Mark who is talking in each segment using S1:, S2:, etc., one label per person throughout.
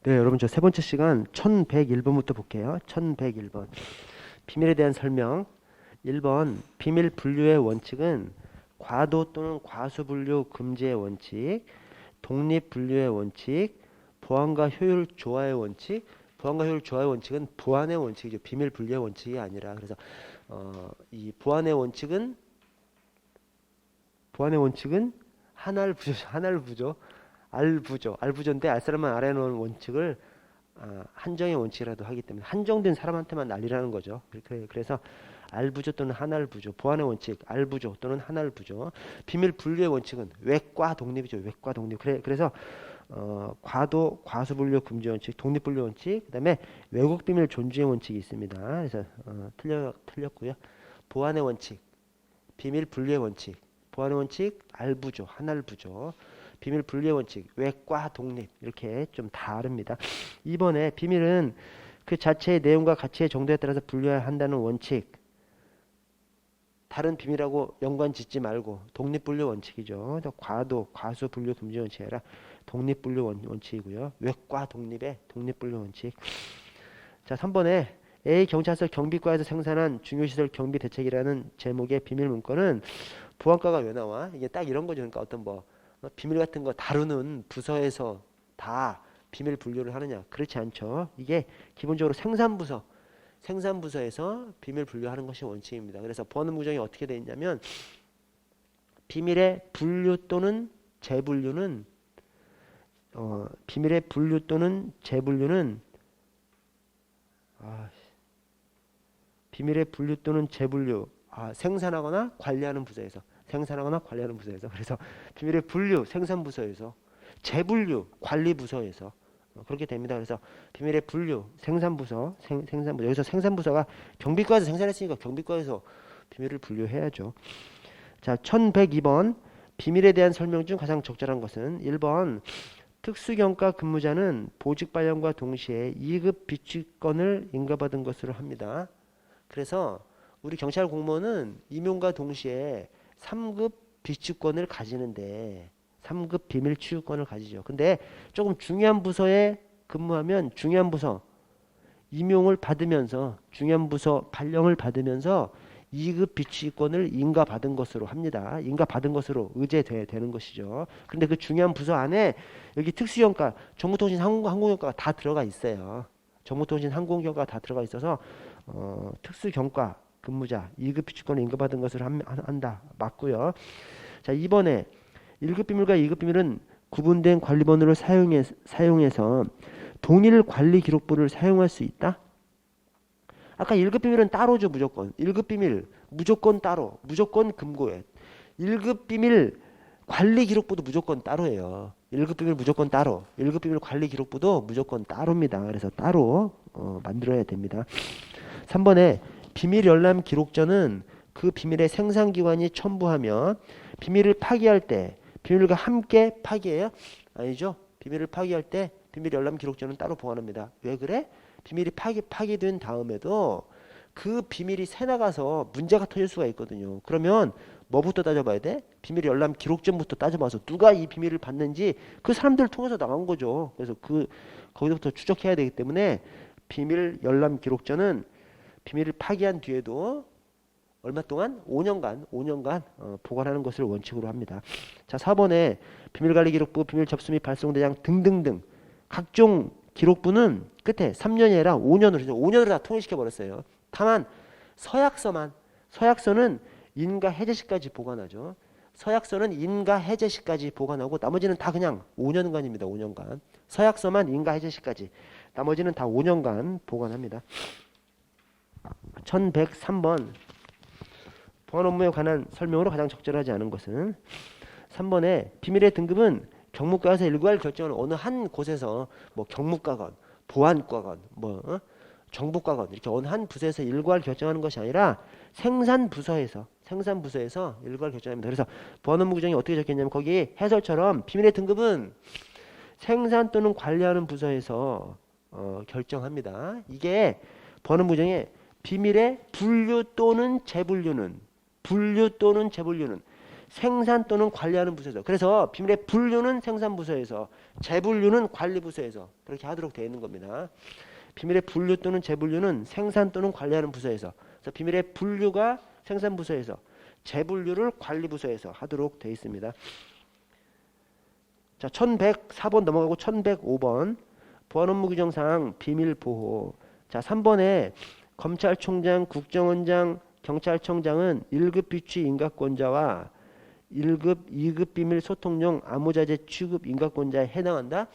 S1: 네, 여러분 저 세 번째 시간 1101번부터 볼게요. 1101번. 비밀에 대한 설명. 1번. 비밀 분류의 원칙은 과도 또는 과수 분류 금지의 원칙, 독립 분류의 원칙, 보안과 효율 조화의 원칙. 보안과 효율 조화의 원칙은 보안의 원칙이죠. 비밀 분류의 원칙이 아니라. 그래서 이 보안의 원칙은 하나를 부죠. 알부조인데 알 사람만 알아놓은 원칙을 한정의 원칙이라도 하기 때문에 한정된 사람한테만 알리라는 거죠. 그래서 알부조 또는 하나를 부조, 보안의 원칙 알부조 또는 하나를 부조. 비밀 분류의 원칙은 외과 독립이죠. 외과 독립. 그래서 과도 과수 분류 금지 원칙, 독립 분류 원칙, 그다음에 외국 비밀 존중의 원칙이 있습니다. 그래서 틀렸고요. 보안의 원칙, 비밀 분류의 원칙, 보안의 원칙 알부조, 하나를 부조. 비밀 분류의 원칙, 외과 독립 이렇게 좀 다릅니다. 이번에 비밀은 그 자체의 내용과 가치의 정도에 따라서 분류해야 한다는 원칙. 다른 비밀하고 연관 짓지 말고 독립 분류 원칙이죠. 과도, 과수 분류 금지 원칙이 아니라 독립 분류 원칙이고요. 외과 독립의 독립 분류 원칙. 자, 3번에 A 경찰서 경비과에서 생산한 중요시설 경비 대책이라는 제목의 비밀 문건은 보안과가 왜 나와? 이게 딱 이런 거죠. 그러니까 어떤 비밀 같은 거 다루는 부서에서 다 비밀 분류를 하느냐? 그렇지 않죠. 이게 기본적으로 생산부서에서 비밀 분류하는 것이 원칙입니다. 그래서 보안법 규정이 어떻게 되어 있냐면 비밀의 분류 또는 재분류는 비밀의 분류 또는 재분류는 비밀의 분류 또는 재분류 생산하거나 관리하는 부서에서 그래서 비밀의 분류 생산부서에서 재분류 관리부서에서 그렇게 됩니다. 그래서 비밀의 분류 생산부서 여기서 생산부서가 경비과에서 생산했으니까 경비과에서 비밀을 분류해야죠. 자, 1102번 비밀에 대한 설명 중 가장 적절한 것은 1번 특수경과 근무자는 보직 발령과 동시에 2급 비취권을 인가받은 것으로 합니다. 그래서 우리 경찰 공무원은 임용과 동시에 3급 비취권을 가지는데 3급 비밀 취유권을 가지죠. 근데 조금 중요한 부서에 근무하면 중요한 부서 임용을 받으면서 중요한 부서 발령을 받으면서 2급 비취권을 인가받은 것으로 합니다. 인가받은 것으로 의제되는 것이죠. 근데 그 중요한 부서 안에 여기 특수경과, 정보통신 항공경과가 다 들어가 있어요. 정보통신 항공경과가 다 들어가 있어서 특수경과 근무자 2급 비취권을 인가받은 것을 한다. 맞고요. 자, 이번에 1급 비밀과 2급 비밀은 구분된 관리번호를 사용해서 동일 관리 기록부를 사용할 수 있다. 아까 1급 비밀은 따로죠. 무조건 1급 비밀 무조건 따로, 무조건 금고에. 1급 비밀 관리 기록부도 무조건 따로예요. 1급 비밀 무조건 따로, 1급 비밀 관리 기록부도 무조건 따로입니다. 그래서 따로 만들어야 됩니다. 3번에 비밀 열람 기록전은 그 비밀의 생산기관이 첨부하며 비밀을 파기할 때 비밀과 함께 파기해요? 아니죠. 비밀을 파기할 때 비밀 열람 기록전은 따로 보관합니다. 왜 그래? 비밀이 파기된 다음에도 그 비밀이 새나가서 문제가 터질 수가 있거든요. 그러면 뭐부터 따져봐야 돼? 비밀 열람 기록전부터 따져봐서 누가 이 비밀을 받는지 그 사람들을 통해서 나간 거죠. 그래서 거기서부터 추적해야 되기 때문에 비밀 열람 기록전은 비밀을 파기한 뒤에도 얼마 동안? 5년간 보관하는 것을 원칙으로 합니다. 자, 4번에 비밀관리기록부, 비밀접수 및 발송대장 등등등 각종 기록부는 끝에 3년이 아니라 5년으로 다 통일시켜 버렸어요. 다만 서약서는 인가 해제 시까지 보관하죠. 서약서는 인가 해제 시까지 보관하고 나머지는 다 그냥 5년간입니다. 5년간. 서약서만 인가 해제 시까지. 나머지는 다 5년간 보관합니다. 1103번 보안 업무에 관한 설명으로 가장 적절하지 않은 것은 3번에 비밀의 등급은 경무과에서 일괄 결정하는 어느 한 곳에서 경무과건, 보안과건, 정보과건 이렇게 어느 한 부서에서 일괄 결정하는 것이 아니라 생산부서에서 일괄 결정합니다. 그래서 보안 업무 규정이 어떻게 적혀있냐면 거기 해설처럼 비밀의 등급은 생산 또는 관리하는 부서에서 결정합니다. 이게 보안 업무 규정에 비밀의 분류 또는 재분류는 생산 또는 관리하는 부서에서. 그래서 비밀의 분류는 생산부서에서, 재분류는 관리부서에서 그렇게 하도록 되어 있는 겁니다. 비밀의 분류 또는 재분류는 생산 또는 관리하는 부서에서. 그래서 비밀의 분류가 생산부서에서, 재분류를 관리부서에서 하도록 되어 있습니다. 자, 1104번 넘어가고 1105번 보안업무 규정상 비밀보호. 자, 3번에 검찰총장, 국정원장, 경찰청장은 1급 비취 인가권자와 1급, 2급 비밀 소통용 암호자재 취급 인가권자에 해당한다.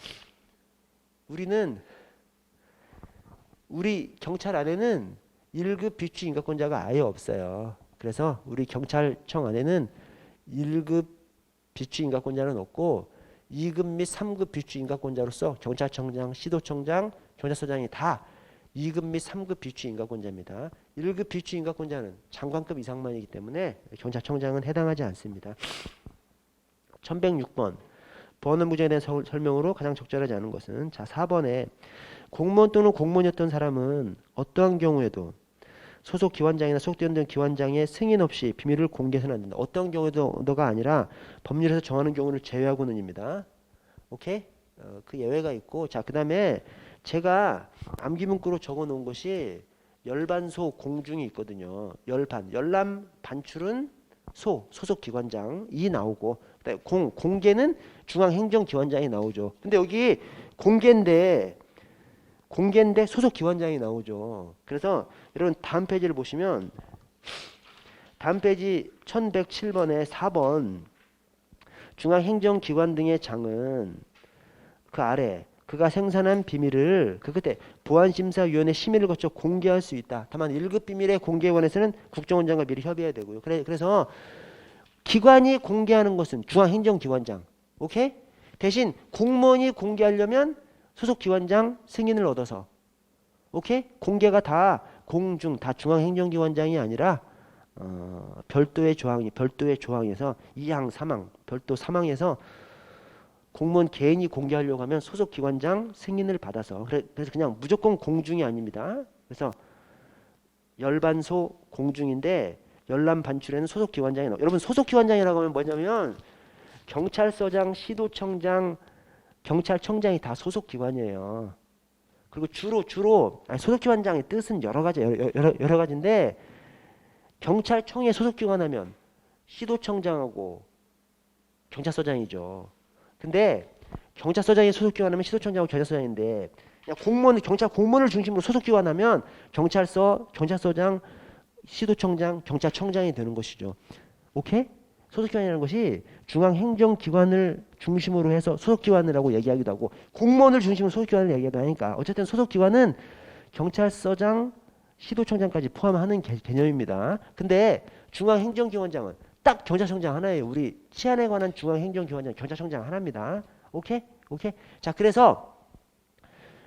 S1: 우리 경찰 안에는 1급 비취 인가권자가 아예 없어요. 그래서 우리 경찰청 안에는 1급 비취 인가권자는 없고 2급 및 3급 비취 인가권자로서 경찰청장, 시도청장, 경찰서장이 다 2급 및 3급 비취 인가권자입니다. 1급 비취 인가권자는 장관급 이상만이기 때문에 경찰청장은 해당하지 않습니다. 1106번 보안업무규정에 대한 설명으로 가장 적절하지 않은 것은, 자, 4번에 공무원 또는 공무원이었던 사람은 어떠한 경우에도 소속 기관장이나 소속대원 등 기관장의 승인 없이 비밀을 공개해서는 안 된다. 어떤 경우에도가 아니라 법률에서 정하는 경우를 제외하고는입니다. 오케이? 그 예외가 있고, 자, 그 다음에 제가 암기문구로 적어 놓은 것이 열반소 공중이 있거든요. 열람 반출은 소속 기관장이 나오고, 공개는 중앙행정기관장이 나오죠. 근데 여기 공개인데 소속 기관장이 나오죠. 그래서 여러분 다음 페이지를 보시면, 다음 페이지 1107번에 4번 중앙행정기관 등의 장은 그 아래 그가 생산한 비밀을 그때 보안심사위원회 심의를 거쳐 공개할 수 있다. 다만 1급 비밀의 공개에 관해서는 국정원장과 미리 협의해야 되고요. 그래서 기관이 공개하는 것은 중앙행정기관장. 오케이? 대신 공무원이 공개하려면 소속기관장 승인을 얻어서. 오케이? 공개가 다 공중, 다 중앙행정기관장이 아니라 별도의 조항에서 2항, 3항, 별도 3항에서 공무원 개인이 공개하려고 하면 소속기관장 승인을 받아서. 그래서 그냥 무조건 공중이 아닙니다. 그래서 열반소 공중인데 열람 반출에는 소속기관장이 나와요. 여러분 소속기관장이라고 하면 뭐냐면 경찰서장, 시도청장, 경찰청장이 다 소속기관이에요. 그리고 주로 소속기관장의 뜻은 여러 가지인데, 경찰청에 소속기관하면 시도청장하고 경찰서장이죠. 근데 경찰서장이 소속기관하면 시도청장하고 경찰서장인데, 그냥 경찰 공무원을 중심으로 소속기관하면 경찰서, 경찰서장, 시도청장, 경찰청장이 되는 것이죠. 오케이? 소속기관이라는 것이 중앙행정기관을 중심으로 해서 소속기관이라고 얘기하기도 하고, 공무원을 중심으로 소속기관을 얘기하기도 하니까, 어쨌든 소속기관은 경찰서장, 시도청장까지 포함하는 개념입니다. 근데 중앙행정기관장은 딱 경찰청장 하나예요. 우리 치안에 관한 중앙행정기관장 경찰청장 하나입니다. 오케이? 자, 그래서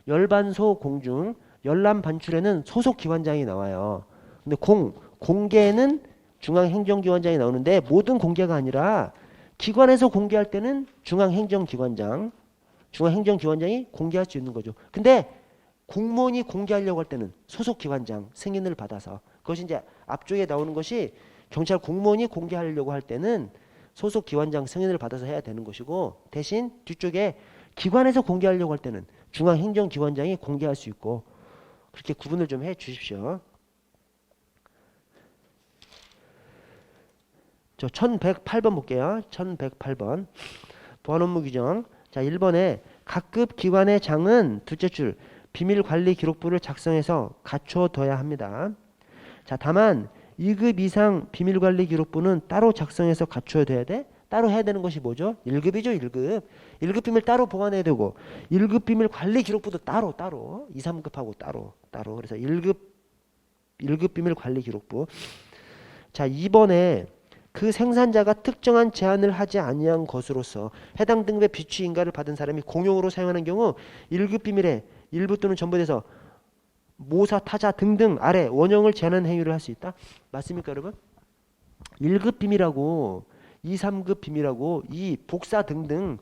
S1: 열반소 공중, 열람 반출에는 소속기관장이 나와요. 근데 공개는 중앙행정기관장이 나오는데, 모든 공개가 아니라 기관에서 공개할 때는 중앙행정기관장이 공개할 수 있는 거죠. 근데 공무원이 공개하려고 할 때는 소속기관장 승인을 받아서. 그것이 이제 앞쪽에 나오는 것이 경찰 공무원이 공개하려고 할 때는 소속기관장 승인을 받아서 해야 되는 것이고, 대신 뒤쪽에 기관에서 공개하려고 할 때는 중앙행정기관장이 공개할 수 있고, 그렇게 구분을 좀 해 주십시오. 저 1108번 볼게요. 1108번 보안업무 규정. 자, 1번에 각급 기관의 장은 둘째 줄 비밀관리기록부를 작성해서 갖춰둬야 합니다. 자, 다만 2급 이상 비밀관리기록부는 따로 작성해서 갖춰둬야 돼. 따로 해야 되는 것이 뭐죠? 1급이죠. 1급 비밀 따로 보관해야 되고, 1급 비밀관리기록부도 따로 2, 3급하고 따로. 그래서 1급 비밀관리기록부. 자, 2번에 그 생산자가 특정한 제한을 하지 아니한 것으로서 해당 등급의 비취 인가를 받은 사람이 공용으로 사용하는 경우 1급 비밀의 일부 또는 전부 돼서 모사, 타자 등등 아래 원형을 제한하는 행위를 할 수 있다. 맞습니까, 여러분? 1급 비밀하고 2, 3급 비밀하고 이 복사 등등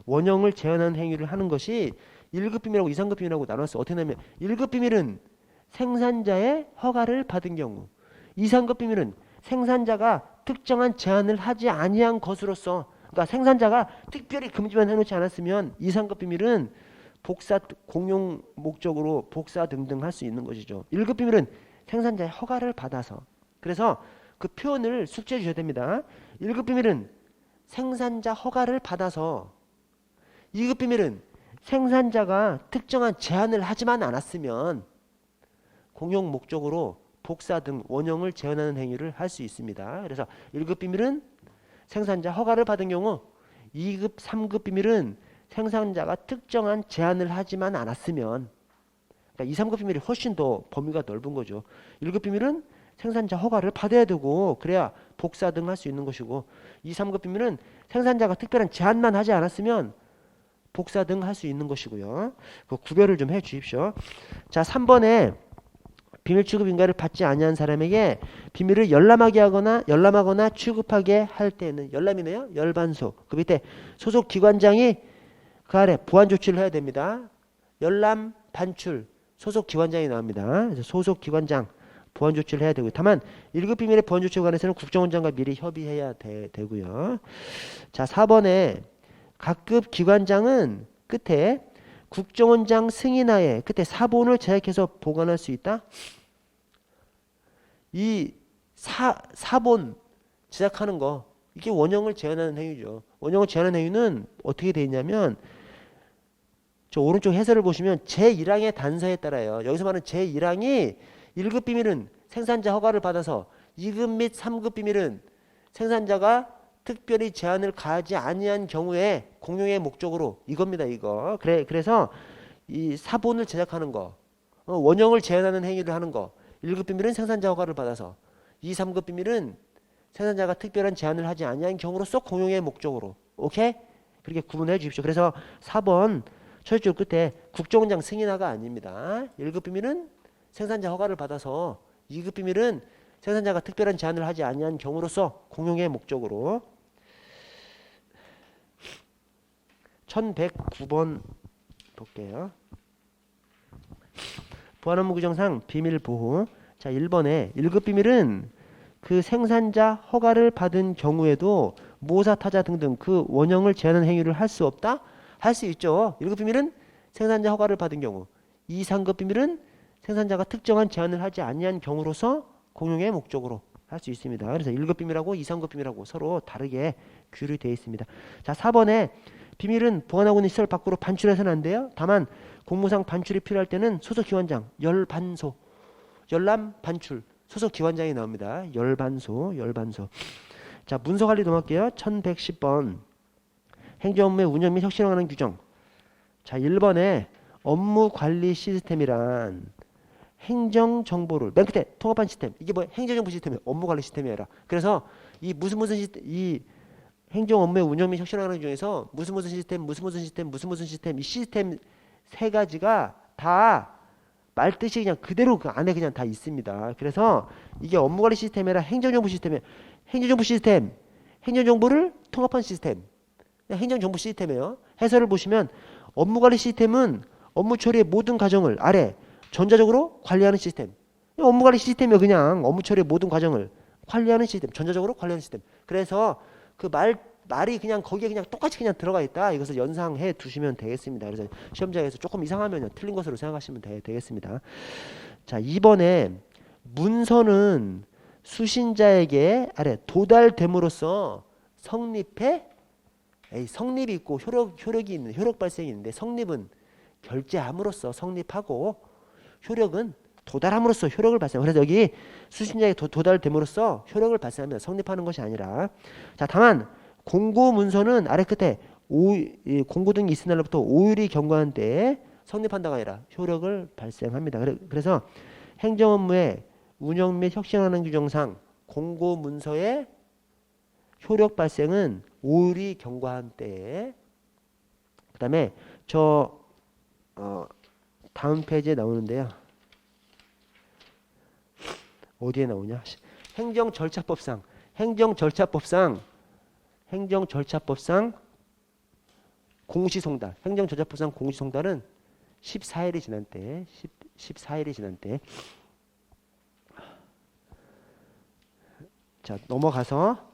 S1: 원형을 제한하는 행위를 하는 것이 1급 비밀하고 2, 3급 비밀하고 나눴어. 어떻게 하냐면 1급 비밀은 생산자의 허가를 받은 경우, 2, 3급 비밀은 생산자가 특정한 제한을 하지 아니한 것으로서, 그러니까 생산자가 특별히 금지만 해놓지 않았으면 2, 3급 비밀은 복사, 공용 목적으로 복사 등등 할 수 있는 것이죠. 1급 비밀은 생산자의 허가를 받아서. 그래서 그 표현을 숙지해 주셔야 됩니다. 1급 비밀은 생산자 허가를 받아서, 2급 비밀은 생산자가 특정한 제한을 하지만 않았으면 공용 목적으로 복사 등 원형을 재현하는 행위를 할 수 있습니다. 그래서 1급 비밀은 생산자 허가를 받은 경우, 2급, 3급 비밀은 생산자가 특정한 제한을 하지만 않았으면, 그러니까 2, 3급 비밀이 훨씬 더 범위가 넓은 거죠. 1급 비밀은 생산자 허가를 받아야 되고 그래야 복사 등 할 수 있는 것이고, 2, 3급 비밀은 생산자가 특별한 제한만 하지 않았으면 복사 등 할 수 있는 것이고요. 그 구별을 좀 해 주십시오. 자, 3번에 비밀 취급 인가를 받지 아니한 사람에게 비밀을 열람하거나 취급하게 할 때는, 열람이네요. 열반소. 그 밑에 소속 기관장이 그 아래 보완 조치를 해야 됩니다. 열람, 반출, 소속 기관장이 나옵니다. 그래서 소속 기관장 보완 조치를 해야 되고요. 다만 1급 비밀의 보완 조치에 관해서는 국정원장과 미리 협의해야 되고요. 자, 4번에 각급 기관장은 끝에 국정원장 승인하에 끝에 사본을 제작해서 보관할 수 있다. 이 사본 제작하는 거, 이게 원형을 제한하는 행위죠. 원형을 제한하는 행위는 어떻게 되어 있냐면, 저 오른쪽 해설을 보시면 제1항의 단서에 따라요. 여기서 말하는 제1항이 1급 비밀은 생산자 허가를 받아서, 2급 및 3급 비밀은 생산자가 특별히 제한을 가하지 아니한 경우에 공용의 목적으로, 이겁니다. 이거. 그래서 이 사본을 제작하는 거, 원형을 제한하는 행위를 하는 거, 1급 비밀은 생산자 허가를 받아서, 2, 3급 비밀은 생산자가 특별한 제한을 하지 아니한 경우로서 공용의 목적으로. 오케이? 그렇게 구분해 주십시오. 그래서 4번 첫줄 끝에 국정원장 승인하가 아닙니다. 1급 비밀은 생산자 허가를 받아서, 2급 비밀은 생산자가 특별한 제한을 하지 아니한 경우로서 공용의 목적으로. 1109번 볼게요. 보안업무 규정상 비밀 보호. 자, 1번에 1급 비밀은 그 생산자 허가를 받은 경우에도 모사, 타자 등등 그 원형을 제한하는 행위를 할 수 없다? 할 수 있죠. 1급 비밀은 생산자 허가를 받은 경우, 2, 3급 비밀은 생산자가 특정한 제한을 하지 아니한 경우로서 공용의 목적으로 할 수 있습니다. 그래서 1급 비밀하고 2, 3급 비밀하고 서로 다르게 규율이 되어 있습니다. 자, 4번에 비밀은 보관하고 있는 시설 밖으로 반출해서는 안 돼요. 다만 공무상 반출이 필요할 때는 소속 기관장, 열반소, 열람, 반출, 소속 기관장이 나옵니다. 열반소. 자, 문서 관리 넘어갈게요. 1110번. 행정업무의 운영 및 혁신하는 규정. 자, 1번에 업무 관리 시스템이란 행정 정보를, 맨 끝에 통합한 시스템. 이게 뭐 행정정보 시스템이에요. 업무 관리 시스템이 아니라. 그래서 이 무슨 시스템, 이 행정 업무의 운영 및 혁신하는 규정에서 무슨 시스템, 이 시스템 세 가지가 다 말뜻이 그냥 그대로 그 안에 그냥 다 있습니다. 그래서 이게 업무관리 시스템이 아니라 행정정보 시스템이에요. 행정정보 시스템, 행정정보를 통합한 시스템, 행정정보 시스템이에요. 해설을 보시면 업무관리 시스템은 업무 처리의 모든 과정을 아래 전자적으로 관리하는 시스템. 업무관리 시스템이요. 그냥 업무 처리의 모든 과정을 관리하는 시스템, 전자적으로 관리하는 시스템. 그래서 그 말이 그냥 거기에 그냥 똑같이 그냥 들어가 있다. 이것을 연상해 두시면 되겠습니다. 그래서 시험장에서 조금 이상하면 틀린 것으로 생각하시면 되겠습니다. 자, 2번에 문서는 수신자에게 아래 도달됨으로써 성립해, 성립이 있고 효력이 있는, 효력 발생이 있는데, 성립은 결제함으로써 성립하고 효력은 도달함으로써 효력을 발생. 그래서 여기 수신자에게 도달됨으로써 효력을 발생하면 성립하는 것이 아니라, 자, 다만 공고 문서는 아래 끝에 공고 등이 있은 날로부터 5일이 경과한 때에 성립한다가 아니라 효력을 발생합니다. 그래서 행정업무의 운영 및 혁신하는 규정상 공고 문서의 효력 발생은 5일이 경과한 때에. 그 다음에 다음 페이지에 나오는데요. 어디에 나오냐? 행정절차법상 공시송달, 행정절차법상 공시송달은 14일이 지난 때, 14일이 지난 때. 자, 넘어가서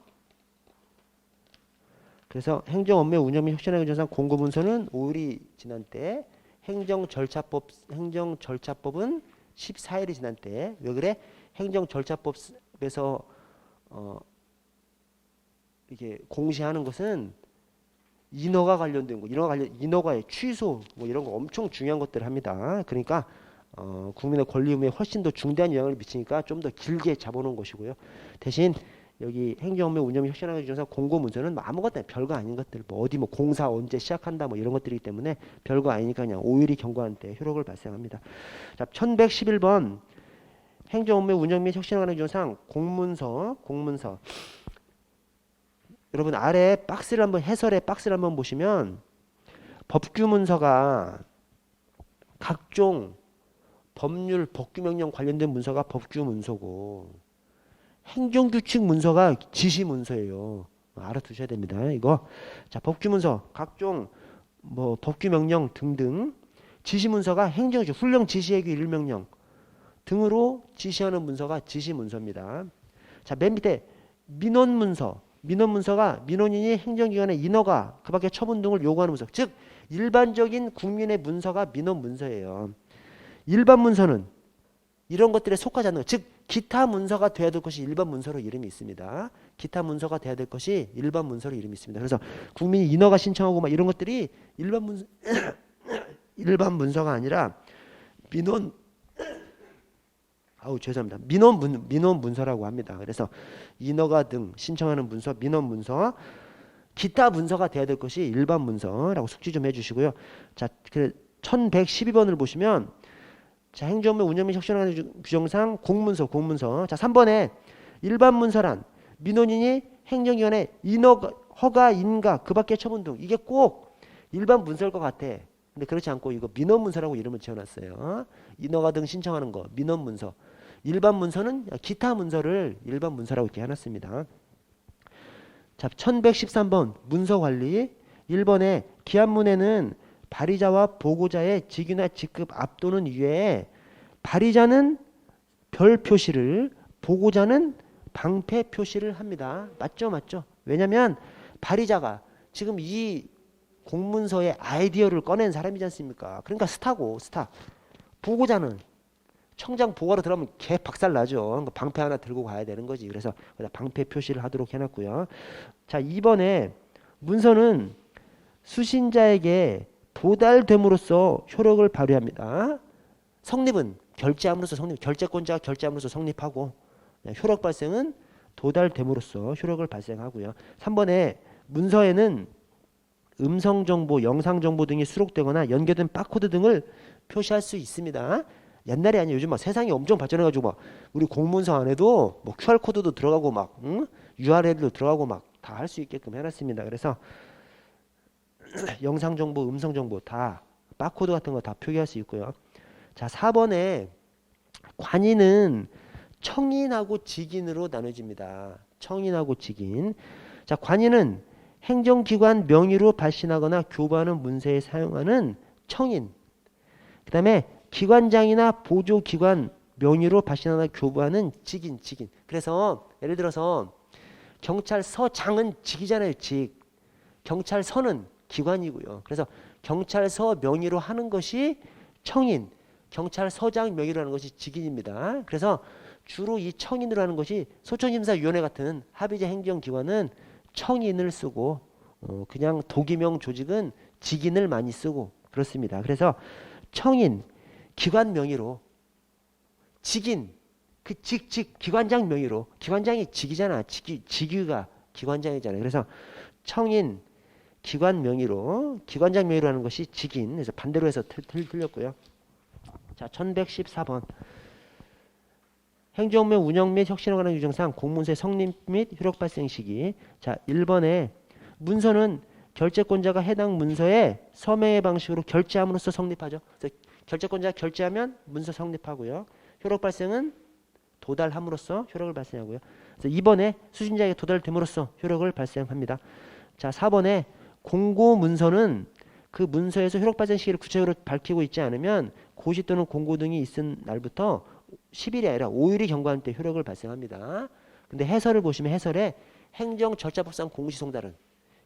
S1: 그래서 행정 업무 운영 및 혁신의 규정상 공고 문서는 5일이 지난 때, 행정 절차법은 14일이 지난 때. 왜 그래? 행정 절차법에서 이게 공시하는 것은 인허가 관련된 거, 인허가의 취소 뭐 이런 거 엄청 중요한 것들을 합니다. 그러니까 국민의 권리 의무에 훨씬 더 중대한 영향을 미치니까 좀 더 길게 잡아놓은 것이고요. 대신 여기 행정업무 운영 및 혁신하는 규정상 공고 문서는 뭐 아무것도 별거 아닌 것들, 뭐 어디 뭐 공사 언제 시작한다 뭐 이런 것들이기 때문에 별거 아니니까 그냥 5일이 경과한 때 효력을 발생합니다. 자, 1111번 행정업무 운영 및 혁신하는 규정상 공문서. 여러분 아래 박스를 한번 해설의 박스를 한번 보시면 법규문서가 각종 법률 법규명령 관련된 문서가 법규문서고 행정규칙 문서가 지시문서예요. 알아두셔야 됩니다. 이거 자 법규문서 각종 뭐 법규명령 등등 지시문서가 행정규칙 훈령 지시해규 일명령 등으로 지시하는 문서가 지시문서입니다. 자 맨 밑에 민원문서가 민원인이 행정기관의 인허가 그 밖에 처분 등을 요구하는 문서, 즉 일반적인 국민의 문서가 민원문서예요. 일반 문서는 이런 것들에 속하지 않는 것, 즉 기타 문서가 돼야 될 것이 일반 문서로 이름이 있습니다. 기타 문서가 돼야 될 것이 일반 문서로 이름이 있습니다. 그래서 국민이 인허가 신청하고 막 이런 것들이 일반 문서가 아니라 민원 문서라고 합니다. 그래서 인허가 등 신청하는 문서, 민원 문서, 기타 문서가 돼야 될 것이 일반 문서라고 숙지 좀 해주시고요. 자, 1112번을 보시면 자, 행정업무 운영 및 혁신하는 규정상 공문서. 자, 3번에 일반 문서란 민원인이 행정기관에 허가, 인가, 그 밖의 처분 등 이게 꼭 일반 문서일 것 같아. 근데 그렇지 않고 이거 민원 문서라고 이름을 지어놨어요. 인허가 등 신청하는 거 민원 문서. 일반 문서는 기타 문서를 일반 문서라고 이렇게 해놨습니다. 자, 1113번 문서 관리. 1번에 기한문에는 발의자와 보고자의 직위나 직급 압도는 이외에 발의자는 별 표시를, 보고자는 방패 표시를 합니다. 맞죠? 왜냐하면 발의자가 지금 이 공문서의 아이디어를 꺼낸 사람이지 않습니까? 그러니까 스타. 보고자는 청장 보고하러 들어가면 개 박살 나죠. 그러니까 방패 하나 들고 가야 되는 거지. 그래서 방패 표시를 하도록 해놨고요. 자, 2번에 문서는 수신자에게 도달됨으로써 효력을 발휘합니다. 성립은 결제함으로써 결제권자가 결제함으로써 성립하고, 효력 발생은 도달됨으로써 효력을 발생하고요. 3번에 문서에는 음성정보, 영상정보 등이 수록되거나 연결된 바코드 등을 표시할 수 있습니다. 옛날이 아니에요. 요즘 막 세상이 엄청 발전해가지고 막 우리 공문서 안에도 뭐 QR코드도 들어가고 막 URL도 들어가고 막 다 할 수 있게끔 해놨습니다. 그래서 영상정보, 음성정보 다 바코드 같은 거 다 표기할 수 있고요. 자, 4번에 관인은 청인하고 직인으로 나눠집니다. 청인하고 직인. 자, 관인은 행정기관 명의로 발신하거나 교부하는 문서에 사용하는 청인. 그 다음에 기관장이나 보조기관 명의로 발신하거나 교부하는 직인. 그래서 예를 들어서 경찰서장은 직이잖아요. 직. 경찰서는 기관이고요. 그래서 경찰서 명의로 하는 것이 청인, 경찰서장 명의로 하는 것이 직인입니다. 그래서 주로 이 청인으로 하는 것이 소천심사위원회 같은 합의제 행정기관은 청인을 쓰고 그냥 도기명 조직은 직인을 많이 쓰고 그렇습니다. 그래서 청인, 기관 명의로, 직인, 그 기관장 명의로, 기관장이 직이잖아. 직위가 기관장이잖아요. 그래서 청인, 기관 명의로, 기관장 명의로 하는 것이 직인. 그래서 반대로 해서 틀렸고요. 자, 1114번. 행정업무 운영 및 혁신에 관한 규정상 공문서의 성립 및 효력 발생 시기. 자, 1번에 문서는 결제권자가 해당 문서에 서명의 방식으로 결제함으로써 성립하죠. 그래서 결제권자가 결제하면 문서 성립하고요. 효력 발생은 도달함으로써 효력을 발생하고요. 그래서 2번에 수신자에게 도달됨으로써 효력을 발생합니다. 자, 4번에 공고 문서는 그 문서에서 효력 발생 시기를 구체적으로 밝히고 있지 않으면 고시 또는 공고 등이 있은 날부터 10일이 아니라 5일이 경과한 때 효력을 발생합니다. 그 근데 해설을 보시면 해설에 행정절차법상 공시송달은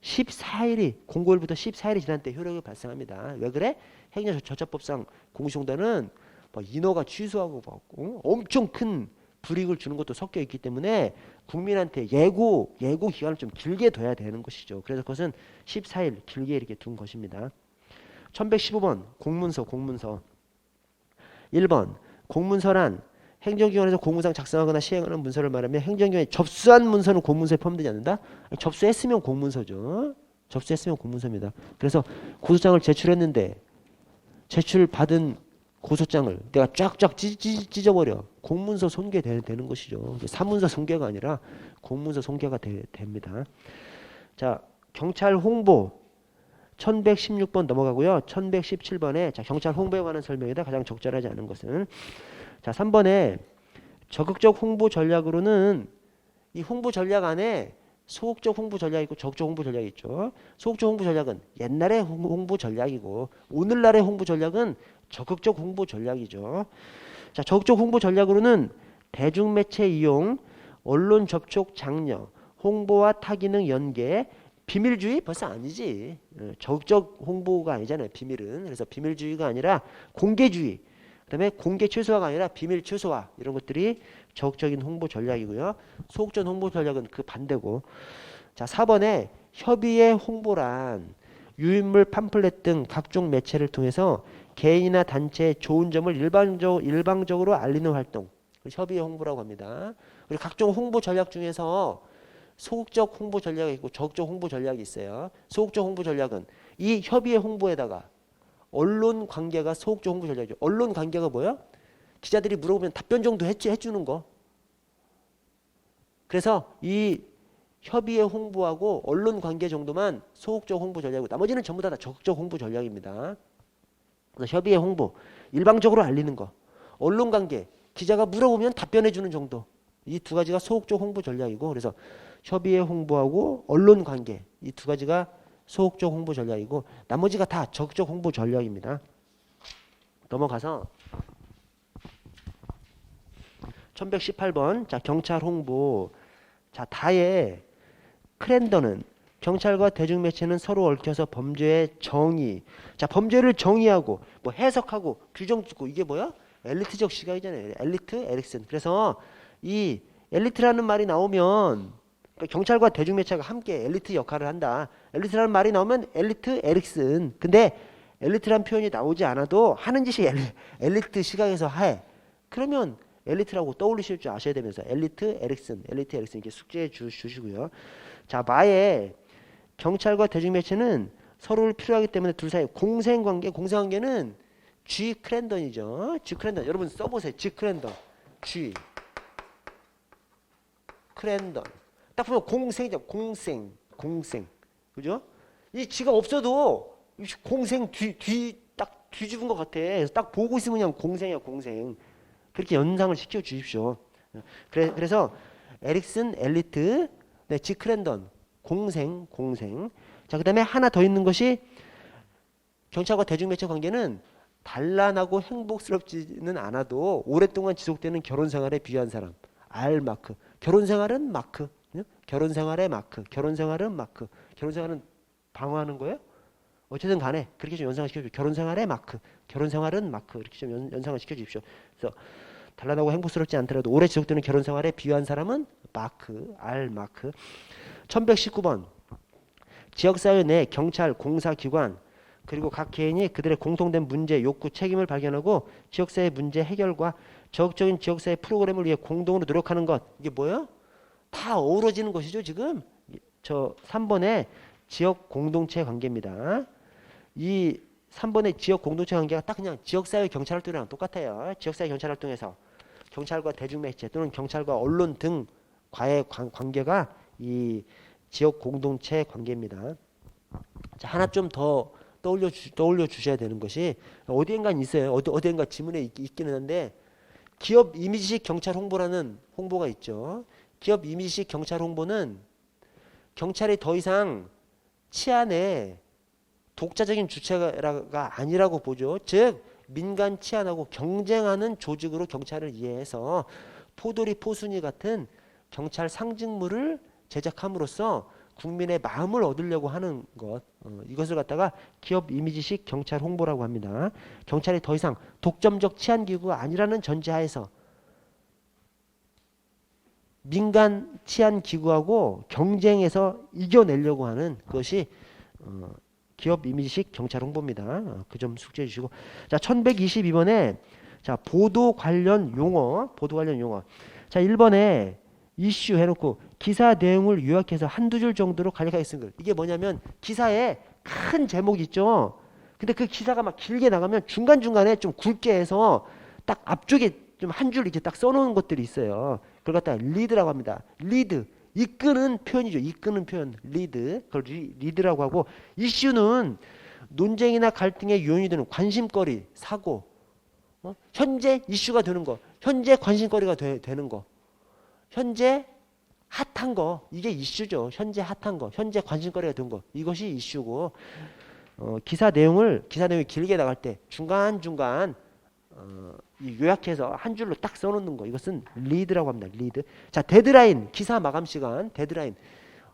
S1: 14일이 공고일부터 14일이 지난 때 효력이 발생합니다. 왜 그래? 행정절차법상 공시송달은 뭐 인허가 취소하고 뭐 엄청 큰 불이익을 주는 것도 섞여 있기 때문에 국민한테 예고 기간을 좀 길게 둬야 되는 것이죠. 그래서 그것은 14일 길게 이렇게 둔 것입니다. 1115번 공문서 1번 공문서란 행정기관에서 공문상 작성하거나 시행하는 문서를 말하며 행정기관에 접수한 문서는 공문서에 포함되지 않는다. 접수했으면 공문서죠. 접수했으면 공문서입니다. 그래서 고소장을 제출했는데 제출받은 고소장을 내가 쫙쫙 찢어버려. 공문서 손괴되는 것이죠. 사문서 손괴가 아니라 공문서 손괴가 됩니다. 자, 경찰 홍보 1116번 넘어가고요. 1117번에 자, 경찰 홍보에 관한 설명이다. 가장 적절하지 않은 것은 자, 3번에 적극적 홍보 전략으로는 이 홍보 전략 안에 소극적 홍보 전략이 있고 적극적 홍보 전략이 있죠. 소극적 홍보 전략은 옛날의 홍보 전략이고 오늘날의 홍보 전략은 적극적 홍보 전략이죠. 자, 적극적 홍보 전략으로는 대중매체 이용, 언론 접촉 장려, 홍보와 타기능 연계, 비밀주의 벌써 아니지. 적극적 홍보가 아니잖아요. 비밀은. 그래서 비밀주의가 아니라 공개주의. 그다음에 공개 최소화가 아니라 비밀 최소화. 이런 것들이 적극적인 홍보 전략이고요. 소극적 홍보 전략은 그 반대고. 자, 4번에 협의의 홍보란 유인물 팜플렛 등 각종 매체를 통해서 개인이나 단체의 좋은 점을 일방적으로 알리는 활동. 협의의 홍보라고 합니다. 그리고 각종 홍보 전략 중에서 소극적 홍보 전략이 있고 적극적 홍보 전략이 있어요. 소극적 홍보 전략은 이 협의의 홍보에다가 언론 관계가 소극적 홍보 전략이죠. 언론 관계가 뭐야? 기자들이 물어보면 답변 정도 해주는 거. 그래서 이 협의의 홍보하고 언론 관계 정도만 소극적 홍보 전략이고 나머지는 전부 다 적극적 홍보 전략입니다. 그래서 협의의 홍보, 일방적으로 알리는 거. 언론 관계, 기자가 물어보면 답변해 주는 정도. 이 두 가지가 소극적 홍보 전략이고 그래서 협의의 홍보하고 언론 관계 이 두 가지가 소극적 홍보 전략이고 나머지가 다 적극적 홍보 전략입니다. 넘어가서 1118번 자 경찰 홍보 자 다의 크랜더는 경찰과 대중매체는 서로 얽혀서 범죄의 정의 자 범죄를 정의하고 뭐 해석하고 규정 짓고 이게 뭐야? 엘리트적 시각이잖아요. 엘리트 에릭슨. 그래서 이 엘리트라는 말이 나오면 경찰과 대중매체가 함께 엘리트 역할을 한다. 엘리트라는 말이 나오면 엘리트 에릭슨. 근데 엘리트라는 표현이 나오지 않아도 하는 짓이 엘리트 시각에서 해. 그러면 엘리트라고 떠올리실 줄 아셔야 되면서 엘리트 에릭슨 이렇게 숙제해 주시고요. 자, 마에 경찰과 대중매체는 서로를 필요하기 때문에 둘 사이 공생관계는 G 크랜던이죠. G 크랜던 여러분 써보세요. G 크랜던 G 크랜던 딱 보면 공생이죠. 공생 그죠? 이 G가 없어도 공생 딱 뒤집은 것 같아. 그래서 딱 보고 있으면 그냥 공생 그렇게 연상을 시켜 주십시오. 그래서 에릭슨 엘리트 네, G 크랜던 공생 자 그다음에 하나 더 있는 것이 경찰과 대중매체 관계는 단란하고 행복스럽지는 않아도 오랫동안 지속되는 결혼 생활에 비유한 사람 R 마크 결혼 생활은 마크 결혼 생활의 마크 결혼 생활은 방어하는 거예요? 어쨌든 간에 그렇게 좀 연상을 시켜주십시오. 결혼 생활의 마크 결혼 생활은 마크 이렇게 좀 연상을 시켜주십시오. 그래서 단란하고 행복스럽지 않더라도 오래 지속되는 결혼 생활에 비유한 사람은 마크 R 마크 1119번 지역사회 내 경찰, 공사기관 그리고 각 개인이 그들의 공통된 문제, 욕구, 책임을 발견하고 지역사회 문제 해결과 적극적인 지역사회 프로그램을 위해 공동으로 노력하는 것 이게 뭐예요? 다 어우러지는 것이죠. 지금 저 3번의 지역 공동체 관계입니다. 이 3번의 지역 공동체 관계가 딱 그냥 지역사회 경찰활동이랑 똑같아요. 지역사회 경찰활동에서 경찰과 대중매체 또는 경찰과 언론 등과의 관계가 이 지역 공동체 관계입니다. 자, 하나 좀 더 떠올려 주셔야 되는 것이 어디엔가 있어요. 어디엔가 지문에 있기는 한데 기업 이미지식 경찰 홍보라는 홍보가 있죠. 기업 이미지식 경찰 홍보는 경찰이 더 이상 치안에 독자적인 주체가 아니라고 보죠. 즉 민간 치안하고 경쟁하는 조직으로 경찰을 이해해서 포도리 포순이 같은 경찰 상징물을 제작함으로써 국민의 마음을 얻으려고 하는 것, 이것을 갖다가 기업 이미지식 경찰 홍보라고 합니다. 경찰이 더 이상 독점적 치안기구가 아니라는 전제하에서 민간 치안기구하고 경쟁해서 이겨내려고 하는 것이 기업 이미지식 경찰 홍보입니다. 그 점 숙지해 주시고. 자, 1122번에 자, 보도 관련 용어. 자, 1번에 이슈 해놓고 기사 내용을 요약해서 한두 줄 정도로 간략하게 쓴 글. 이게 뭐냐면 기사에 큰 제목이 있죠. 근데 그 기사가 막 길게 나가면 중간중간에 좀 굵게 해서 딱 앞쪽에 좀 한 줄 이렇게 딱 써놓은 것들이 있어요. 그걸 갖다가 리드라고 합니다. 리드. 이끄는 표현이죠. 이끄는 표현. 리드. 그걸 리드라고 하고, 이슈는 논쟁이나 갈등의 요인이 되는 관심거리, 사고, 현재 이슈가 되는 거, 현재 관심거리가 되는 거, 현재 핫한 거, 이게 이슈죠. 현재 핫한 거, 현재 관심거리가 된 거, 이것이 이슈고, 기사 내용이 길게 나갈 때 중간중간 요약해서 한 줄로 딱 써놓는 거, 이것은 리드라고 합니다. 리드. 자, 데드라인, 기사 마감 시간, 데드라인.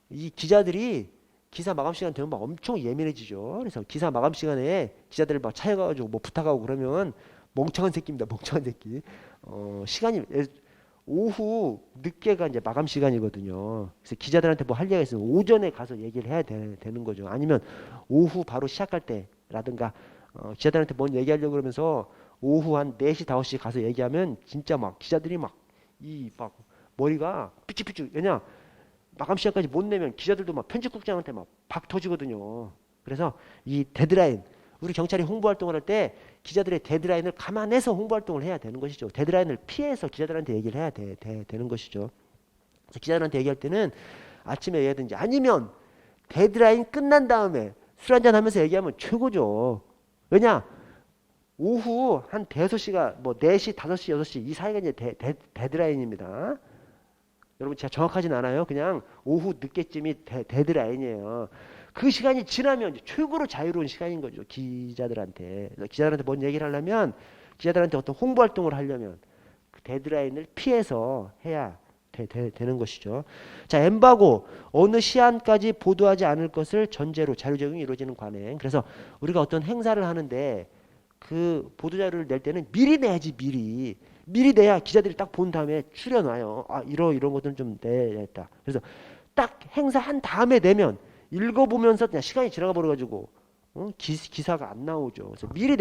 S1: 이 기자들이 기사 마감 시간 되면 막 엄청 예민해지죠. 그래서 기사 마감 시간에 기자들을 막 찾아가지고 뭐 부탁하고 그러면 멍청한 새끼입니다. 멍청한 새끼. 시간이 오후 늦게가 이제 마감 시간이거든요. 그래서 기자들한테 뭐 할 얘기가 있으면 오전에 가서 얘기를 해야 되는 거죠. 아니면 오후 바로 시작할 때라든가 기자들한테 뭔 얘기하려고 그러면서 오후 한 4시, 5시 가서 얘기하면 진짜 막 기자들이 막 머리가 삐쭉삐쭉. 왜냐? 마감 시간까지 못 내면 기자들도 막 편집국장한테 막 박 터지거든요. 그래서 이 데드라인, 우리 경찰이 홍보 활동을 할 때 기자들의 데드라인을 감안해서 홍보 활동을 해야 되는 것이죠. 데드라인을 피해서 기자들한테 얘기를 해야 되는 것이죠. 그래서 기자들한테 얘기할 때는 아침에 얘기하든지 아니면 데드라인 끝난 다음에 술 한잔 하면서 얘기하면 최고죠. 왜냐? 오후 한 대여섯 시가 뭐 4시, 5시, 6시 이 사이가 이제 데드라인입니다. 여러분 제가 정확하진 않아요. 그냥 오후 늦게쯤이 데드라인이에요. 그 시간이 지나면 이제 최고로 자유로운 시간인 거죠. 기자들한테. 그래서 기자들한테 뭔 얘기를 하려면, 기자들한테 어떤 홍보 활동을 하려면 그 데드라인을 피해서 해야 되는 것이죠. 자, 엠바고, 어느 시한까지 보도하지 않을 것을 전제로 자료 제공이 이루어지는 관행. 그래서 우리가 어떤 행사를 하는데 그 보도자료를 낼 때는 미리 내야지. 미리 내야 기자들이 딱 본 다음에 추려놔요. 아, 이런 것들은 좀 내야겠다. 그래서 딱 행사한 다음에 내면 읽어보면서 그냥 시간이 지나가 버려가지고 기사가 안 나오죠. 그래서 미리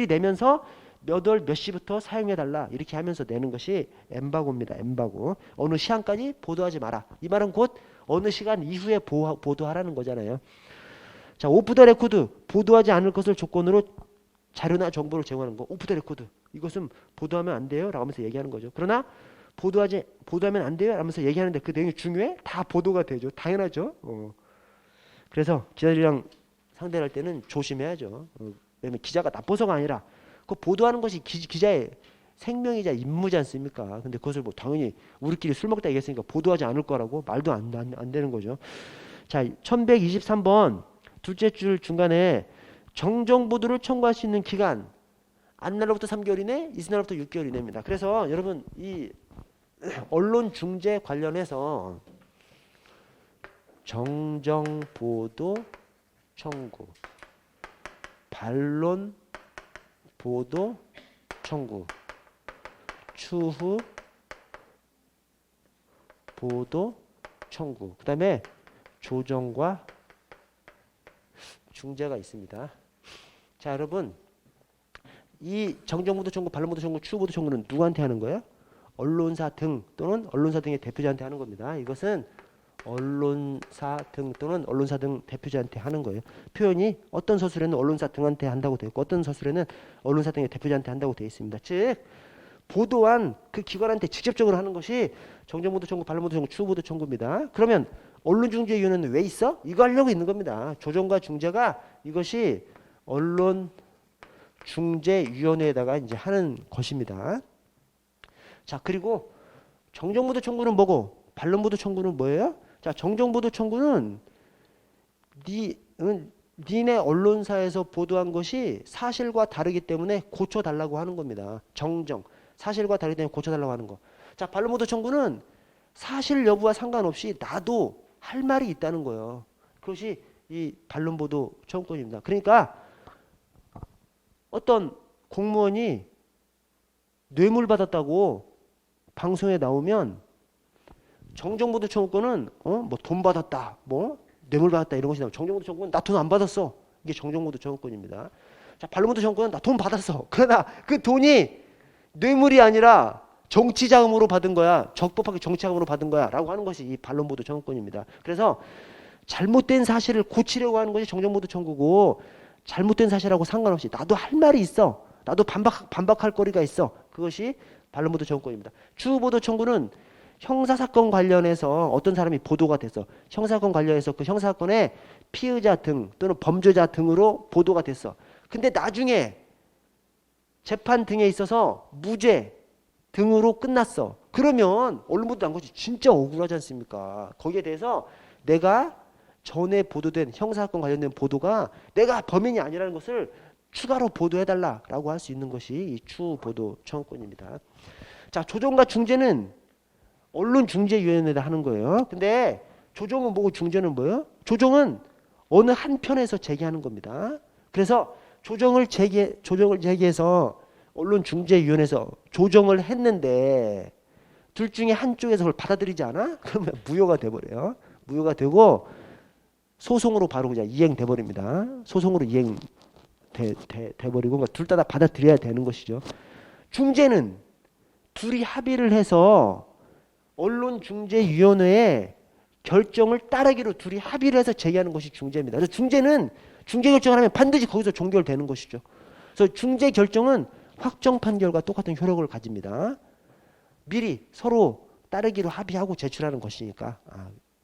S1: 내면서 몇 월 몇 시부터 사용해달라 이렇게 하면서 내는 것이 엠바고입니다. 엠바고. 어느 시간까지 보도하지 마라. 이 말은 곧 어느 시간 이후에 보도하라는 거잖아요. 자, 오프 더 레코드, 보도하지 않을 것을 조건으로 자료나 정보를 제공하는 거. 오프 더 레코드. 이것은 보도하면 안 돼요 라고 하면서 얘기하는 거죠. 그러나 보도하면 안 돼요 라면서 얘기하는데 그 내용이 중요해? 다 보도가 되죠. 당연하죠. 그래서 기자들이랑 상대를 할 때는 조심해야죠. 왜냐면 기자가 나빠서가 아니라 그 보도하는 것이 기자의 생명이자 임무지 않습니까? 근데 그것을 뭐 당연히 우리끼리 술 먹다 얘기했으니까 보도하지 않을 거라고 말도 안 되는 거죠. 자, 1123번 둘째 줄 중간에 정정보도를 청구할 수 있는 기간 안날로부터 3개월 이내, 이튿날로부터 6개월 이내입니다. 그래서 여러분 이 언론 중재 관련해서 정정보도 청구, 반론 보도 청구, 추후 보도 청구, 그 다음에 조정과 중재가 있습니다. 자, 여러분 이 정정보도 청구, 반론보도 청구, 추후보도 청구는 누구한테 하는 거예요? 언론사 등 또는 언론사 등의 대표자한테 하는 겁니다. 이것은 언론사 등 또는 언론사 등 대표자한테 하는 거예요. 표현이 어떤 서술에는 언론사 등한테 한다고 되어 있고 어떤 서술에는 언론사 등의 대표자한테 한다고 되어 있습니다. 즉 보도한 그 기관한테 직접적으로 하는 것이 정정보도 청구, 반론보도 청구, 추후보도 청구입니다. 그러면 언론중재위원회는 왜 있어? 이거 하려고 있는 겁니다. 조정과 중재가 이것이 언론중재위원회에다가 이제 하는 것입니다. 자, 그리고 정정보도 청구는 뭐고 반론보도 청구는 뭐예요? 자, 정정보도 청구는 니네 언론사에서 보도한 것이 사실과 다르기 때문에 고쳐달라고 하는 겁니다. 사실과 다르기 때문에 고쳐달라고 하는 거. 자, 반론보도 청구는 사실 여부와 상관없이 나도 할 말이 있다는 거예요. 그것이 이 반론보도 청구권입니다. 그러니까 어떤 공무원이 뇌물 받았다고 방송에 나오면 정정보도 청구권은 뭐 돈 받았다, 뭐 뇌물 받았다 이런 것이 나오고, 정정보도 청구권은 나 돈 안 받았어. 이게 정정보도 청구권입니다. 자, 반론보도 청구권은 나 돈 받았어. 그러나 그 돈이 뇌물이 아니라 정치 자금으로 받은 거야. 적법하게 정치 자금으로 받은 거야. 라고 하는 것이 이 반론보도 청구권입니다. 그래서 잘못된 사실을 고치려고 하는 것이 정정보도 청구고, 잘못된 사실하고 상관없이 나도 할 말이 있어. 나도 반박할 거리가 있어. 그것이 반론보도 청구권입니다. 주보도 청구는 형사사건 관련해서 어떤 사람이 보도가 됐어. 형사사건 관련해서 그 형사사건의 피의자 등 또는 범죄자 등으로 보도가 됐어. 근데 나중에 재판 등에 있어서 무죄 등으로 끝났어. 그러면 언론보도 난 것이 진짜 억울하지 않습니까? 거기에 대해서 내가 전에 보도된 형사사건 관련된 보도가 내가 범인이 아니라는 것을 추가로 보도해달라라고 할 수 있는 것이 이 추보도 청구권입니다. 자, 조정과 중재는 언론중재위원회에다 하는 거예요. 근데 조정은 뭐고 중재는 뭐예요? 조정은 어느 한 편에서 제기하는 겁니다. 그래서 조정을 제기해서 언론중재위원회에서 조정을 했는데 둘 중에 한쪽에서 그걸 받아들이지 않아? 그러면 무효가 돼버려요. 무효가 되고 소송으로 바로 그냥 이행돼 버립니다. 소송으로 이행 돼버리고, 그러니까 둘 다 받아들여야 되는 것이죠. 중재는 둘이 합의를 해서 언론중재위원회의 결정을 따르기로 둘이 합의를 해서 제기하는 것이 중재입니다. 그래서 중재는 중재 결정을 하면 반드시 거기서 종결되는 것이죠. 그래서 중재 결정은 확정 판결과 똑같은 효력을 가집니다. 미리 서로 따르기로 합의하고 제출하는 것이니까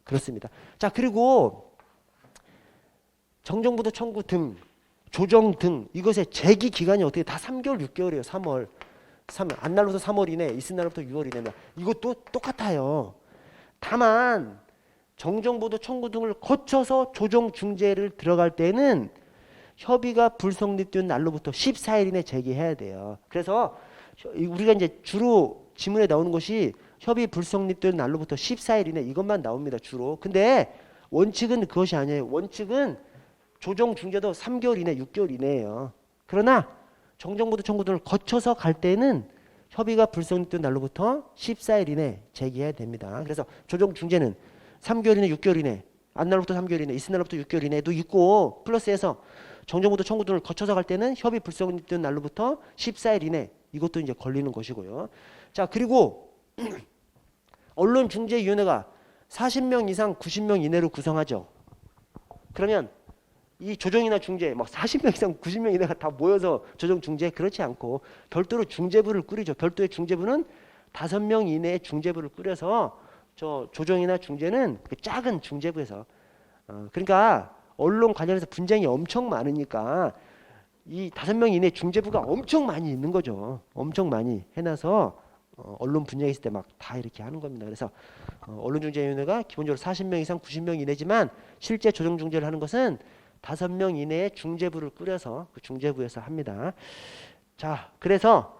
S1: 그렇습니다. 자, 그리고 정정보도 청구 등 조정 등 이것의 제기 기간이 어떻게 다 3개월, 6개월이에요. 3월. 안 날로서 3월 이내, 있은 날부터 6월 이내입니다. 이것도 똑같아요. 다만 정정보도 청구 등을 거쳐서 조정 중재를 들어갈 때는 협의가 불성립된 날로부터 14일 이내 제기해야 돼요. 그래서 우리가 이제 주로 지문에 나오는 것이 협의 불성립된 날로부터 14일 이내 이것만 나옵니다. 주로. 근데 원칙은 그것이 아니에요. 원칙은 조정 중재도 3개월 이내, 6개월 이내예요. 그러나 정정보도 청구 등을 거쳐서 갈 때는 협의가 불성립된 날로부터 14일 이내 제기해야 됩니다. 그래서 조정 중재는 3개월 이내, 6개월 이내, 안 날로부터 3개월 이내, 있은 날로부터 6개월 이내도 있고, 플러스해서 정정보도 청구 등을 거쳐서 갈 때는 협의 불성립된 날로부터 14일 이내, 이것도 이제 걸리는 것이고요. 자, 그리고 언론중재위원회가 40명 이상 90명 이내로 구성하죠. 그러면 이 조정이나 중재 막 40명 이상 90명 이내가 다 모여서 조정 중재 그렇지 않고 별도로 중재부를 꾸리죠. 별도의 중재부는 5명 이내의 중재부를 꾸려서 저 조정이나 중재는 그 작은 중재부에서 그러니까 언론 관련해서 분쟁이 엄청 많으니까 이 5명 이내 중재부가 엄청 많이 있는 거죠. 엄청 많이 해놔서 언론 분쟁이 있을 때 막 다 이렇게 하는 겁니다. 그래서 언론중재위원회가 기본적으로 40명 이상 90명 이내지만 실제 조정 중재를 하는 것은 5명 이내의 중재부를 꾸려서 그 중재부에서 합니다. 자, 그래서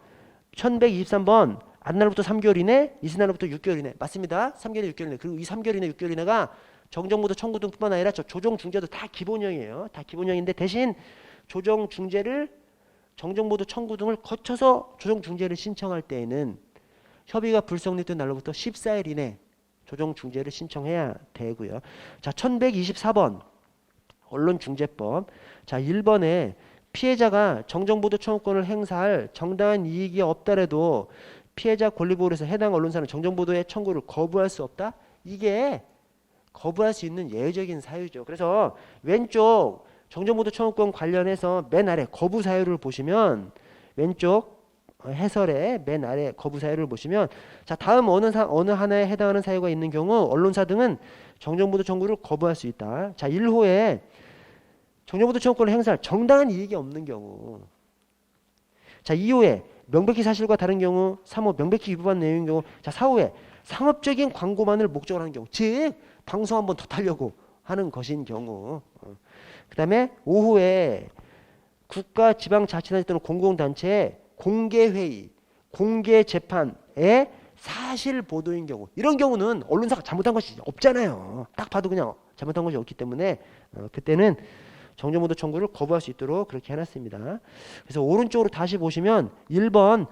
S1: 1123번 안날부터 3개월 이내, 이슬날부터 6개월 이내 맞습니다. 3개월, 6개월 이내. 그리고 이 3개월 이내, 6개월 이내가 정정보도 청구 등뿐만 아니라 저 조정 중재도 다 기본형이에요. 다 기본형인데 대신 조정 중재를 정정보도 청구 등을 거쳐서 조정 중재를 신청할 때에는 협의가 불성립된 날로부터 14일 이내 조정 중재를 신청해야 되고요. 자, 1124번 언론중재법. 자, 1번에 피해자가 정정보도 청구권을 행사할 정당한 이익이 없더라도 피해자 권리보호에서 해당 언론사는 정정보도의 청구를 거부할 수 없다. 이게 거부할 수 있는 예외적인 사유죠. 그래서 왼쪽 정정보도 청구권 관련해서 맨 아래 거부 사유를 보시면 왼쪽 해설의 맨 아래 거부 사유를 보시면 자, 다음 어느 하나에 해당하는 사유가 있는 경우 언론사 등은 정정보도 청구를 거부할 수 있다. 자, 1호에 정정보도 청구권을 행사할 정당한 이익이 없는 경우. 자, 2호에 명백히 사실과 다른 경우. 3호 명백히 위법한 내용인 경우. 자, 4호에 상업적인 광고만을 목적으로 하는 경우. 즉 방송 한번 더 타려고 하는 것인 경우. 그 다음에 5호에 국가 지방자치단체 또는 공공단체의 공개회의, 공개재판에 사실 보도인 경우, 이런 경우는 언론사가 잘못한 것이 없잖아요. 딱 봐도 그냥 잘못한 것이 없기 때문에 그때는 정정보도 청구를 거부할 수 있도록 그렇게 해놨습니다. 그래서 오른쪽으로 다시 보시면 1번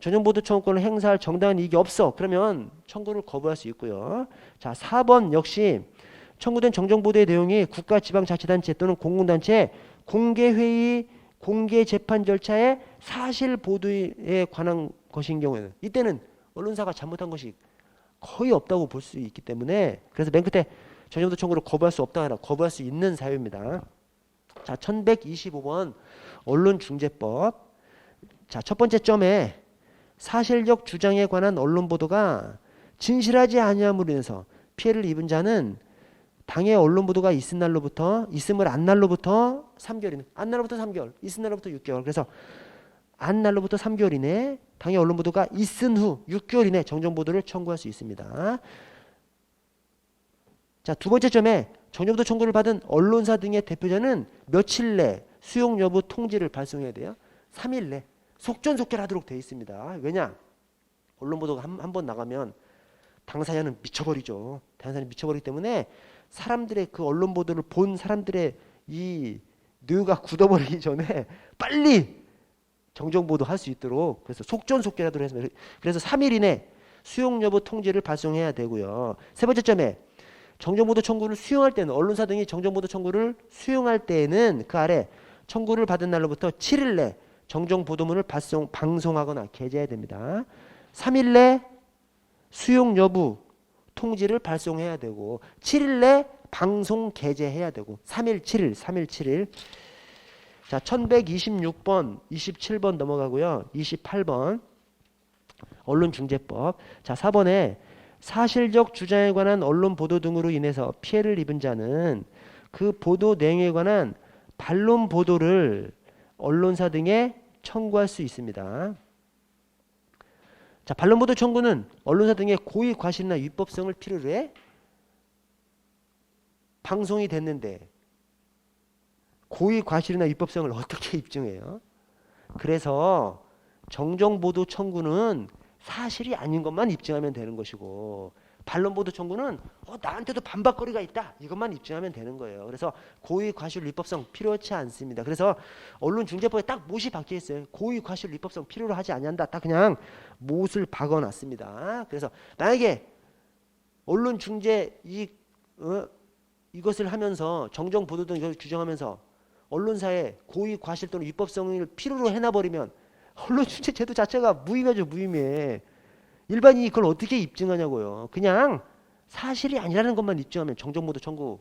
S1: 정정보도 청구권을 행사할 정당한 이익이 없어. 그러면 청구를 거부할 수 있고요. 자, 4번 역시 청구된 정정보도의 내용이 국가지방자치단체 또는 공공단체 공개회의, 공개재판 절차의 사실 보도에 관한 것인 경우에는 이때는 언론사가 잘못한 것이 거의 없다고 볼 수 있기 때문에 그래서 맨 끝에 정정보도 청구를 거부할 수 없다 하나 거부할 수 있는 사유입니다. 자, 1125번 언론중재법. 자, 첫 번째 점에 사실적 주장에 관한 언론 보도가 진실하지 아니함으로 인해서 피해를 입은 자는 당해 언론 보도가 있은 날로부터 있음을 안 날로부터 3개월이네. 안 날로부터 3개월, 있은 날로부터 6개월. 그래서 안 날로부터 3개월 이내, 당해 언론 보도가 있은 후 6개월 이내 정정 보도를 청구할 수 있습니다. 자, 두 번째 점에 정정보도 청구를 받은 언론사 등의 대표자는 며칠 내 수용 여부 통지를 발송해야 돼요. 3일 내 속전속결하도록 되어 있습니다. 왜냐? 언론 보도가 한 번 나가면 당사자는 미쳐버리죠. 당사자는 미쳐버리기 때문에 사람들의 그 언론 보도를 본 사람들의 이 뇌가 굳어버리기 전에 빨리 정정 보도 할 수 있도록 그래서 속전속결하도록 했습니다. 그래서 3일 이내 수용 여부 통지를 발송해야 되고요. 세 번째 점에 정정보도 청구를 수용할 때는 언론사 등이 정정보도 청구를 수용할 때에는 그 아래 청구를 받은 날로부터 7일 내 정정보도문을 방송하거나 게재해야 됩니다. 3일 내 수용 여부 통지를 발송해야 되고 7일 내 방송 게재해야 되고 3일 7일 자, 1126번 27번 넘어가고요. 28번 언론중재법. 자, 4번에 사실적 주장에 관한 언론 보도 등으로 인해서 피해를 입은 자는 그 보도 내용에 관한 반론 보도를 언론사 등에 청구할 수 있습니다. 자, 반론 보도 청구는 언론사 등의 고의 과실이나 위법성을 필요로 해 방송이 됐는데 고의 과실이나 위법성을 어떻게 입증해요? 그래서 정정보도 청구는 사실이 아닌 것만 입증하면 되는 것이고 반론보도 청구는 나한테도 반박거리가 있다 이것만 입증하면 되는 거예요. 그래서 고의 과실 위법성 필요치 않습니다. 그래서 언론중재법에 딱 못이 박혀 있어요. 고의 과실 위법성 필요로 하지 아니한다. 딱 그냥 못을 박아놨습니다. 그래서 만약에 언론중재 이것을 하면서 정정보도 등 이걸 규정하면서 언론사에 고의 과실 또는 위법성을 필요로 해놔버리면 언론중재 제도 자체가 무의미하죠. 무의미해. 일반인이 그걸 어떻게 입증하냐고요. 그냥 사실이 아니라는 것만 입증하면 정정보도 청구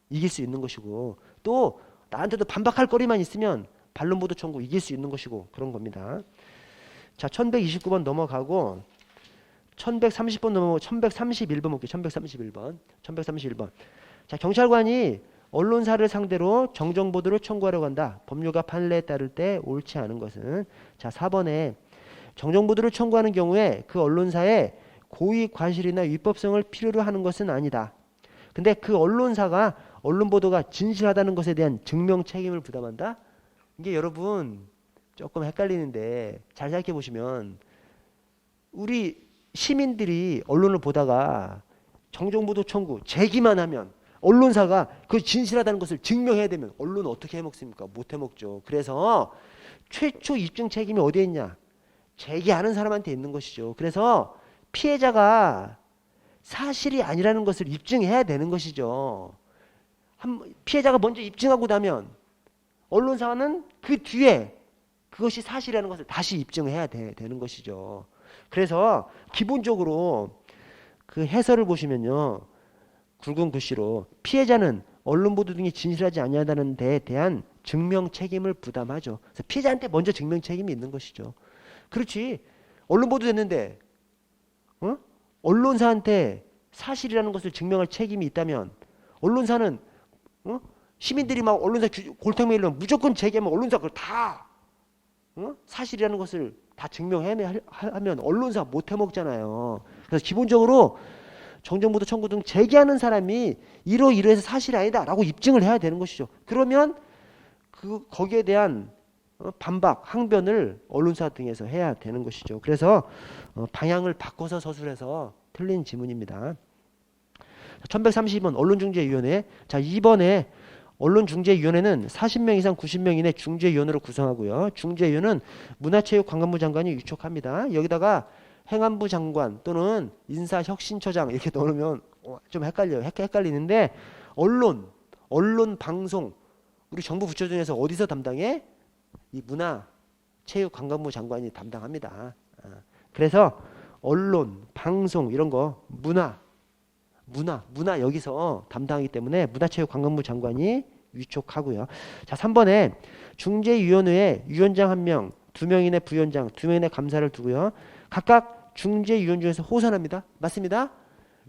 S1: 이길 수 있는 것이고 또 나한테도 반박할 거리만 있으면 반론보도 청구 이길 수 있는 것이고 그런 겁니다. 자, 1129번 넘어가고 1130번 넘어가고 1131번 볼게요. 1131번. 자, 경찰관이 언론사를 상대로 정정보도를 청구하려고 한다. 법률과 판례에 따를 때 옳지 않은 것은 자, 4번에 정정보도를 청구하는 경우에 그 언론사에 고의 과실이나 위법성을 필요로 하는 것은 아니다. 근데 그 언론사가 언론보도가 진실하다는 것에 대한 증명 책임을 부담한다? 이게 여러분 조금 헷갈리는데 잘 생각해 보시면 우리 시민들이 언론을 보다가 정정보도 청구 제기만 하면 언론사가 그 진실하다는 것을 증명해야 되면 언론은 어떻게 해먹습니까? 못 해먹죠. 그래서 최초 입증 책임이 어디에 있냐? 제기하는 사람한테 있는 것이죠. 그래서 피해자가 사실이 아니라는 것을 입증해야 되는 것이죠. 피해자가 먼저 입증하고 나면 언론사는 그 뒤에 그것이 사실이라는 것을 다시 입증해야 되는 것이죠. 그래서 기본적으로 그 해설을 보시면요. 굵은 글씨로 피해자는 언론 보도 등이 진실하지 아니하다는 데에 대한 증명 책임을 부담하죠. 그래서 피해자한테 먼저 증명 책임이 있는 것이죠. 그렇지. 언론 보도 됐는데 언론사한테 사실이라는 것을 증명할 책임이 있다면 언론사는 시민들이 막 언론사 골탕먹이려면 무조건 제기하면 언론사 그걸 다 사실이라는 것을 다 증명하면 언론사 못 해먹잖아요. 그래서 기본적으로 정정보도 청구 등 제기하는 사람이 이러이러해서 사실이 아니다 라고 입증을 해야 되는 것이죠. 그러면 거기에 대한 반박, 항변을 언론사 등에서 해야 되는 것이죠. 그래서 방향을 바꿔서 서술해서 틀린 지문입니다. 1132번 언론중재위원회. 자, 이번에 언론중재위원회는 40명 이상 90명 이내 중재위원회로 구성하고요. 중재위원은 문화체육관광부 장관이 위촉합니다. 여기다가 행안부 장관 또는 인사혁신처장 이렇게 넣으면 좀 헷갈리는데 언론, 방송 우리 정부 부처 중에서 어디서 담당해? 이 문화체육관광부 장관이 담당합니다. 그래서 언론, 방송 이런 거 문화 여기서 담당하기 때문에 문화체육관광부 장관이 위촉하고요. 자, 3번에 중재위원회에 위원장 1명, 2명 이내 부위원장, 2명 이내 감사를 두고요. 각각 중재위원 중에서 호선합니다. 맞습니다.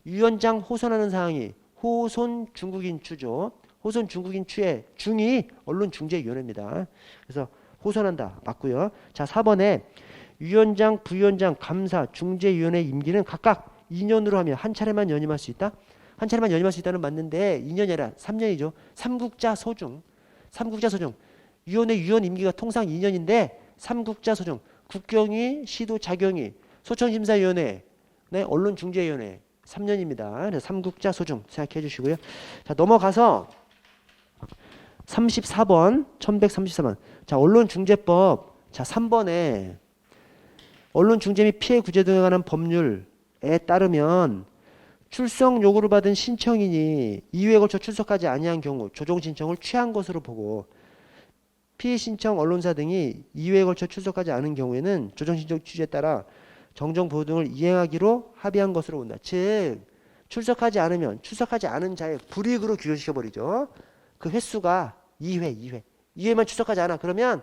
S1: 위원장 호선하는 사항이 호손 중국인 추죠. 호손 중국인 추의 중이 언론중재위원회입니다. 그래서 호선한다. 맞고요. 자, 4번에 위원장, 부위원장, 감사, 중재위원회 임기는 각각 2년으로 하면 한 차례만 연임할 수 있다. 한 차례만 연임할 수 있다는 맞는데 2년이 아니라 3년이죠. 삼국자 소중. 위원회 위원 임기가 통상 2년인데 삼국자 소중. 국경위, 시도 자경위, 소청심사위원회, 네, 언론중재위원회 3년입니다. 그래서 삼국자 소중 생각해 주시고요. 자, 넘어가서 34번 1134번. 자, 언론중재법. 자, 3번에 언론중재 및 피해 구제 등에 관한 법률에 따르면 출석 요구를 받은 신청인이 2회에 걸쳐 출석하지 아니한 경우 조정 신청을 취한 것으로 보고 피해 신청 언론사 등이 2회에 걸쳐 출석하지 않은 경우에는 조정 신청 취지에 따라 정정 보호 등을 이행하기로 합의한 것으로 본다. 즉 출석하지 않은 자의 불이익으로 규정시켜 버리죠. 그 횟수가 2회만 출석하지 않아. 그러면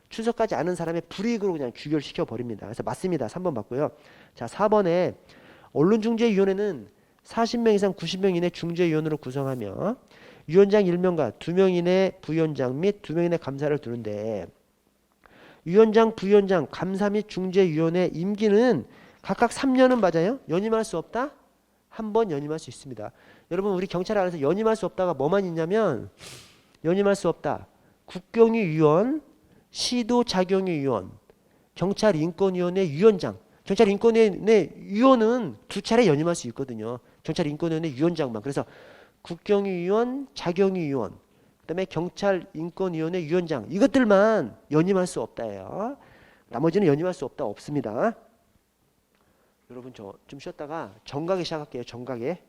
S1: 출석하지 않은 사람의 불이익으로 그냥 규결시켜 버립니다. 그래서 맞습니다. 3번 맞고요. 자, 4번에 언론중재위원회는 40명 이상 90명 이내 중재위원으로 구성하며 위원장 1명과 2명 이내 부위원장 및 2명 이내 감사를 두는데 위원장, 부위원장, 감사 및 중재위원회 임기는 각각 3년은 맞아요? 연임할 수 없다? 한 번 연임할 수 있습니다. 여러분 우리 경찰 안에서 연임할 수 없다가 뭐만 있냐면 연임할 수 없다. 국경위 위원, 시도자경위 위원, 경찰인권위원회 위원장. 경찰인권위원회 위원은 2차례 연임할 수 있거든요. 경찰인권위원회 위원장만. 그래서 국경위 위원, 자경위 위원, 그다음에 경찰인권위원회 위원장 이것들만 연임할 수 없다예요. 나머지는 연임할 수 없다 없습니다. 여러분 저 좀 쉬었다가 정각에 시작할게요. 정각에.